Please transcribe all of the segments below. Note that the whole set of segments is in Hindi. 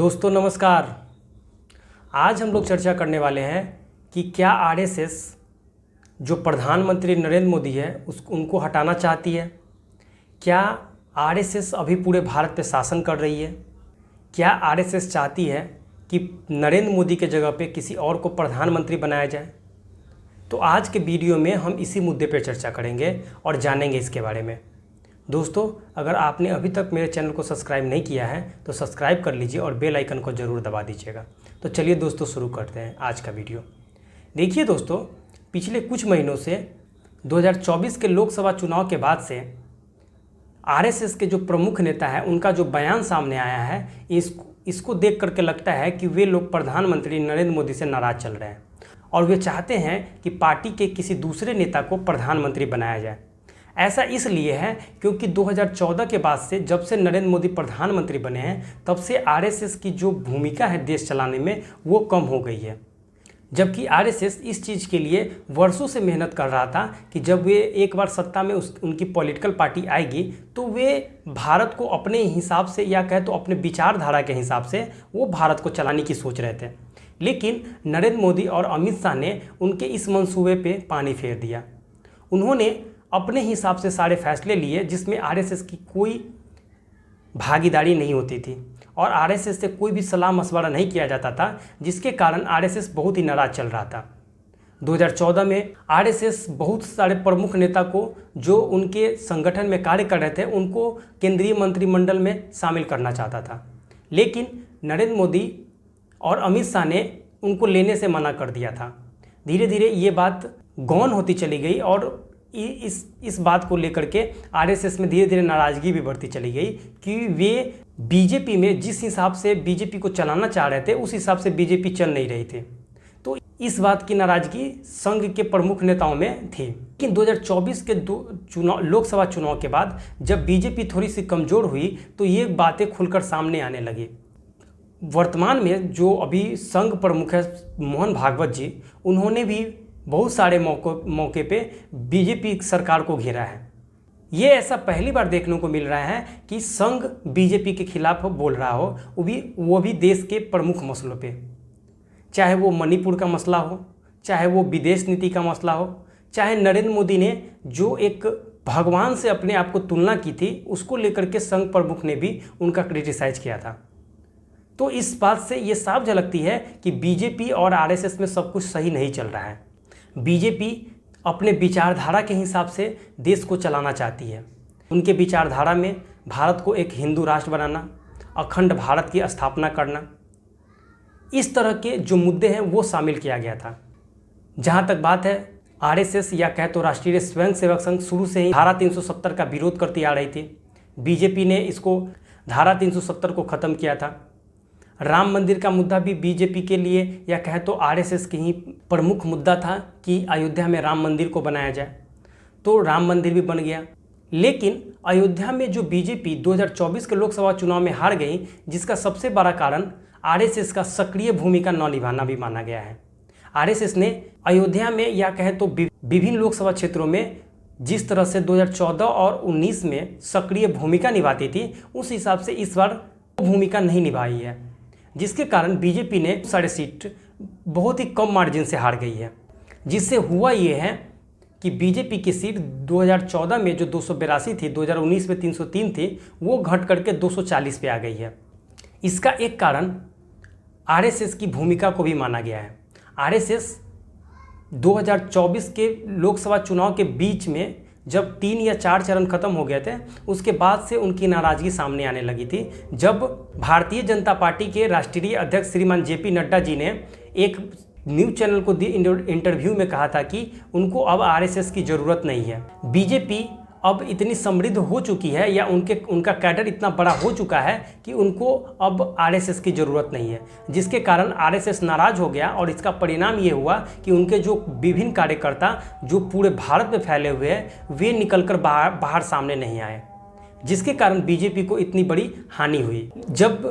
दोस्तों नमस्कार। आज हम लोग चर्चा करने वाले हैं कि क्या आरएसएस जो प्रधानमंत्री नरेंद्र मोदी है उनको हटाना चाहती है। क्या आरएसएस अभी पूरे भारत पे शासन कर रही है। क्या आरएसएस चाहती है कि नरेंद्र मोदी के जगह पे किसी और को प्रधानमंत्री बनाया जाए। तो आज के वीडियो में हम इसी मुद्दे पर चर्चा करेंगे और जानेंगे इसके बारे में। दोस्तों, अगर आपने अभी तक मेरे चैनल को सब्सक्राइब नहीं किया है तो सब्सक्राइब कर लीजिए और बेल आइकन को ज़रूर दबा दीजिएगा। तो चलिए दोस्तों शुरू करते हैं आज का वीडियो। देखिए दोस्तों, पिछले कुछ महीनों से 2024 के लोकसभा चुनाव के बाद से आरएसएस के जो प्रमुख नेता है उनका जो बयान सामने आया है इसको देख करके लगता है कि वे लोग प्रधानमंत्री नरेंद्र मोदी से नाराज़ चल रहे हैं और वे चाहते हैं कि पार्टी के किसी दूसरे नेता को प्रधानमंत्री बनाया जाए। ऐसा इसलिए है क्योंकि 2014 के बाद से जब से नरेंद्र मोदी प्रधानमंत्री बने हैं तब से आरएसएस की जो भूमिका है देश चलाने में वो कम हो गई है। जबकि आरएसएस इस चीज़ के लिए वर्षों से मेहनत कर रहा था कि जब वे एक बार सत्ता में उनकी पॉलिटिकल पार्टी आएगी तो वे भारत को अपने हिसाब से या कहे तो अपने विचारधारा के हिसाब से वो भारत को चलाने की सोच रहे थे। लेकिन नरेंद्र मोदी और अमित शाह ने उनके इस मंसूबे पे पानी फेर दिया। उन्होंने अपने हिसाब से सारे फैसले लिए जिसमें आरएसएस की कोई भागीदारी नहीं होती थी और आरएसएस से कोई भी सलाह मशवरा नहीं किया जाता था, जिसके कारण आरएसएस बहुत ही नाराज चल रहा था। 2014 में आरएसएस बहुत सारे प्रमुख नेता को जो उनके संगठन में कार्य कर रहे थे उनको केंद्रीय मंत्रिमंडल में शामिल करना चाहता था, लेकिन नरेंद्र मोदी और अमित शाह ने उनको लेने से मना कर दिया था। धीरे धीरे ये बात गौन होती चली गई और इस बात को लेकर के आरएसएस में धीरे धीरे नाराज़गी भी बढ़ती चली गई कि वे बीजेपी में जिस हिसाब से बीजेपी को चलाना चाह रहे थे उस हिसाब से बीजेपी चल नहीं रही थी। तो इस बात की नाराज़गी संघ के प्रमुख नेताओं में थी। लेकिन 2024 के लोकसभा चुनाव के बाद जब बीजेपी थोड़ी सी कमज़ोर हुई तो ये बातें खुलकर सामने आने लगी। वर्तमान में जो अभी संघ प्रमुख है मोहन भागवत जी, उन्होंने भी बहुत सारे मौके पे बीजेपी सरकार को घेरा है। ये ऐसा पहली बार देखने को मिल रहा है कि संघ बीजेपी के खिलाफ बोल रहा हो, वो भी देश के प्रमुख मसलों पे, चाहे वो मणिपुर का मसला हो, चाहे वो विदेश नीति का मसला हो, चाहे नरेंद्र मोदी ने जो एक भगवान से अपने आप को तुलना की थी उसको लेकर के संघ प्रमुख ने भी उनका क्रिटिसाइज किया था। तो इस बात से ये साफ झलकती है कि बीजेपी और आरएसएस में सब कुछ सही नहीं चल रहा है। बीजेपी अपने विचारधारा के हिसाब से देश को चलाना चाहती है। उनके विचारधारा में भारत को एक हिंदू राष्ट्र बनाना, अखंड भारत की स्थापना करना, इस तरह के जो मुद्दे हैं वो शामिल किया गया था। जहां तक बात है आरएसएस या कहे तो राष्ट्रीय स्वयंसेवक संघ शुरू से ही धारा 370 का विरोध करती आ रही थी। बीजेपी ने इसको धारा 370 को ख़त्म किया था। राम मंदिर का मुद्दा भी बीजेपी के लिए या कहे तो आरएसएस के ही प्रमुख मुद्दा था कि अयोध्या में राम मंदिर को बनाया जाए, तो राम मंदिर भी बन गया। लेकिन अयोध्या में जो बीजेपी 2024 के लोकसभा चुनाव में हार गई, जिसका सबसे बड़ा कारण आरएसएस का सक्रिय भूमिका न निभाना भी माना गया है। आरएसएस ने अयोध्या में या कहे तो विभिन्न लोकसभा क्षेत्रों में जिस तरह से 2014 और 19 में सक्रिय भूमिका निभाती थी उस हिसाब से इस बार भूमिका नहीं निभाई है, जिसके कारण बीजेपी ने सारे सीट बहुत ही कम मार्जिन से हार गई है। जिससे हुआ ये है कि बीजेपी की सीट 2014 में जो 282 थी, 2019 में 303 थी, वो घट करके 240 पे आ गई है। इसका एक कारण आरएसएस की भूमिका को भी माना गया है। आरएसएस 2024 के लोकसभा चुनाव के बीच में जब 3 या 4 चरण खत्म हो गए थे उसके बाद से उनकी नाराज़गी सामने आने लगी थी, जब भारतीय जनता पार्टी के राष्ट्रीय अध्यक्ष श्रीमान जेपी नड्डा जी ने एक न्यूज़ चैनल को इंटरव्यू में कहा था कि उनको अब आरएसएस की ज़रूरत नहीं है। बीजेपी अब इतनी समृद्ध हो चुकी है या उनका कैडर इतना बड़ा हो चुका है कि उनको अब आरएसएस की ज़रूरत नहीं है, जिसके कारण आरएसएस नाराज़ हो गया और इसका परिणाम ये हुआ कि उनके जो विभिन्न कार्यकर्ता जो पूरे भारत में फैले हुए हैं वे निकलकर बाहर सामने नहीं आए, जिसके कारण बीजेपी को इतनी बड़ी हानि हुई। जब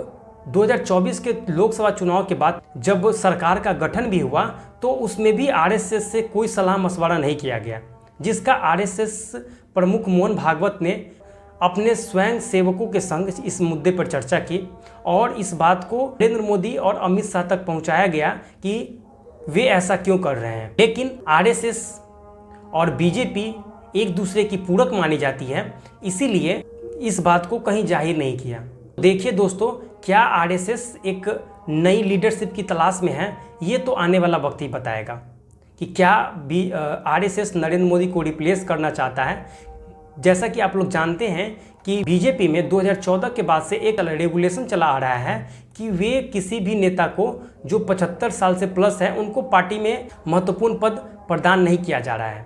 2024 के लोकसभा चुनाव के बाद जब सरकार का गठन भी हुआ तो उसमें भी आरएसएस से कोई सलाह मशवरा नहीं किया गया, जिसका आरएसएस प्रमुख मोहन भागवत ने अपने स्वयं सेवकों के संग इस मुद्दे पर चर्चा की और इस बात को नरेंद्र मोदी और अमित शाह तक पहुंचाया गया कि वे ऐसा क्यों कर रहे हैं। लेकिन आरएसएस और बीजेपी एक दूसरे की पूरक मानी जाती है, इसीलिए इस बात को कहीं जाहिर नहीं किया। देखिए दोस्तों, क्या आरएसएस एक नई लीडरशिप की तलाश में है, ये तो आने वाला वक्त ही बताएगा कि क्या आरएसएस नरेंद्र मोदी को रिप्लेस करना चाहता है। जैसा कि आप लोग जानते हैं कि बीजेपी में 2014 के बाद से एक रेगुलेशन चला आ रहा है कि वे किसी भी नेता को जो 75 साल से प्लस है उनको पार्टी में महत्वपूर्ण पद प्रदान नहीं किया जा रहा है।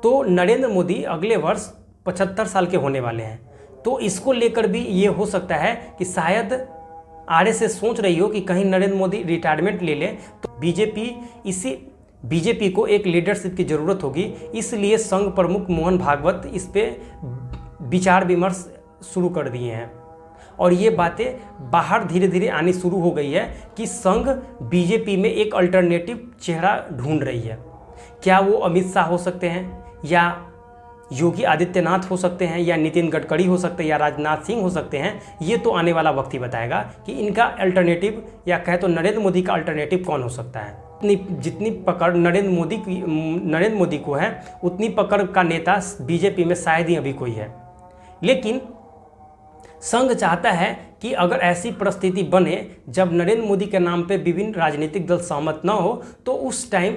तो नरेंद्र मोदी अगले वर्ष 75 साल के होने वाले हैं, तो इसको लेकर भी ये हो सकता है कि शायद आरएसएस सोच रही हो कि कहीं नरेंद्र मोदी रिटायरमेंट ले लें, तो बीजेपी को एक लीडरशिप की ज़रूरत होगी। इसलिए संघ प्रमुख मोहन भागवत इस पे विचार विमर्श शुरू कर दिए हैं और ये बातें बाहर धीरे धीरे आनी शुरू हो गई है कि संघ बीजेपी में एक अल्टरनेटिव चेहरा ढूंढ रही है। क्या वो अमित शाह हो सकते हैं, या योगी आदित्यनाथ हो सकते हैं, या नितिन गडकरी हो सकते हैं, या राजनाथ सिंह हो सकते हैं। ये तो आने वाला वक्त ही बताएगा कि इनका अल्टरनेटिव, या कहे तो नरेंद्र मोदी का अल्टरनेटिव कौन हो सकता है। जितनी पकड़ नरेंद्र मोदी को है, उतनी पकड़ का नेता बीजेपी में शायद ही अभी कोई है। लेकिन संघ चाहता है कि अगर ऐसी परिस्थिति बने जब नरेंद्र मोदी के नाम पे विभिन्न राजनीतिक दल सहमत न हो, तो उस टाइम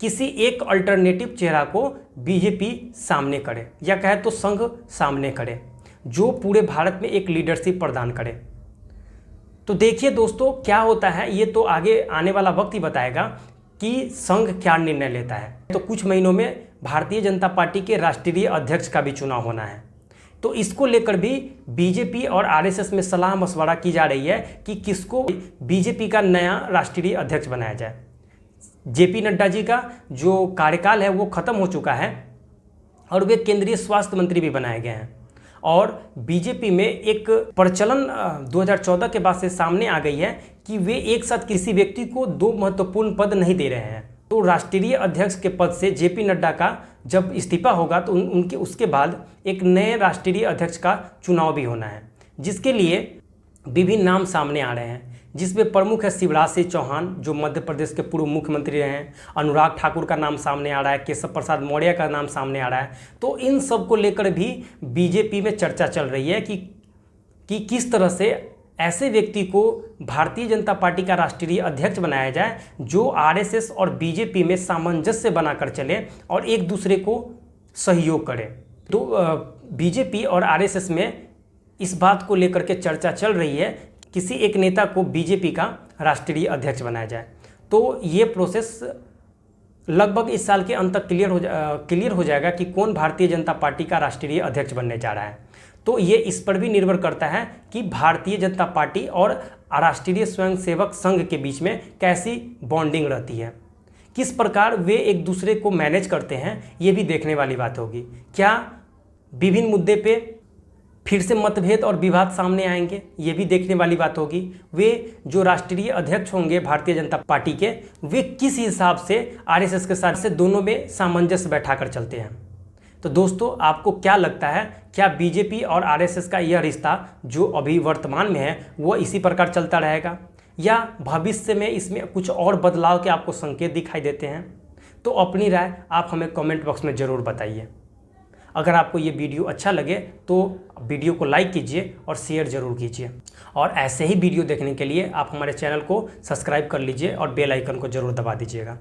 किसी एक अल्टरनेटिव चेहरा को बीजेपी सामने करे, या कहे तो संघ सामने करे, जो पूरे भारत में एक लीडरशिप प्रदान करे। तो देखिए दोस्तों, क्या होता है ये तो आगे आने वाला वक्त ही बताएगा कि संघ क्या निर्णय लेता है। तो कुछ महीनों में भारतीय जनता पार्टी के राष्ट्रीय अध्यक्ष का भी चुनाव होना है, तो इसको लेकर भी बीजेपी और आरएसएस में सलाह मशवरा की जा रही है कि किसको बीजेपी का नया राष्ट्रीय अध्यक्ष बनाया जाए। जेपी नड्डा जी का जो कार्यकाल है वो खत्म हो चुका है और वे केंद्रीय स्वास्थ्य मंत्री भी बनाए गए हैं। और बीजेपी में एक प्रचलन 2014 के बाद से सामने आ गई है कि वे एक साथ किसी व्यक्ति को 2 महत्वपूर्ण पद नहीं दे रहे हैं। तो राष्ट्रीय अध्यक्ष के पद से जेपी नड्डा का जब इस्तीफा होगा तो उनके उसके बाद एक नए राष्ट्रीय अध्यक्ष का चुनाव भी होना है, जिसके लिए विभिन्न नाम सामने आ रहे हैं, जिसमें प्रमुख है शिवराज सिंह चौहान जो मध्य प्रदेश के पूर्व मुख्यमंत्री रहे हैं, अनुराग ठाकुर का नाम सामने आ रहा है, केशव प्रसाद मौर्य का नाम सामने आ रहा है। तो इन सब को लेकर भी बीजेपी में चर्चा चल रही है कि किस तरह से ऐसे व्यक्ति को भारतीय जनता पार्टी का राष्ट्रीय अध्यक्ष बनाया जाए जो आरएसएस और बीजेपी में सामंजस्य बनाकर चले और एक दूसरे को सहयोग करे। तो बीजेपी और आरएसएस में इस बात को लेकर के चर्चा चल रही है, किसी एक नेता को बीजेपी का राष्ट्रीय अध्यक्ष बनाया जाए। तो ये प्रोसेस लगभग इस साल के अंत तक क्लियर हो जाएगा कि कौन भारतीय जनता पार्टी का राष्ट्रीय अध्यक्ष बनने जा रहा है। तो ये इस पर भी निर्भर करता है कि भारतीय जनता पार्टी और राष्ट्रीय स्वयंसेवक संघ के बीच में कैसी बॉन्डिंग रहती है, किस प्रकार वे एक दूसरे को मैनेज करते हैं, ये भी देखने वाली बात होगी। क्या विभिन्न मुद्दे पे फिर से मतभेद और विवाद सामने आएंगे, ये भी देखने वाली बात होगी। वे जो राष्ट्रीय अध्यक्ष होंगे भारतीय जनता पार्टी के, वे किस हिसाब से आरएसएस के साथ से दोनों में सामंजस्य बैठाकर चलते हैं। तो दोस्तों, आपको क्या लगता है, क्या बीजेपी और आरएसएस का यह रिश्ता जो अभी वर्तमान में है वो इसी प्रकार चलता रहेगा, या भविष्य में इसमें कुछ और बदलाव के आपको संकेत दिखाई देते हैं? तो अपनी राय आप हमें कमेंट बॉक्स में ज़रूर बताइए। अगर आपको ये वीडियो अच्छा लगे तो वीडियो को लाइक कीजिए और शेयर ज़रूर कीजिए, और ऐसे ही वीडियो देखने के लिए आप हमारे चैनल को सब्सक्राइब कर लीजिए और बेल आइकन को ज़रूर दबा दीजिएगा।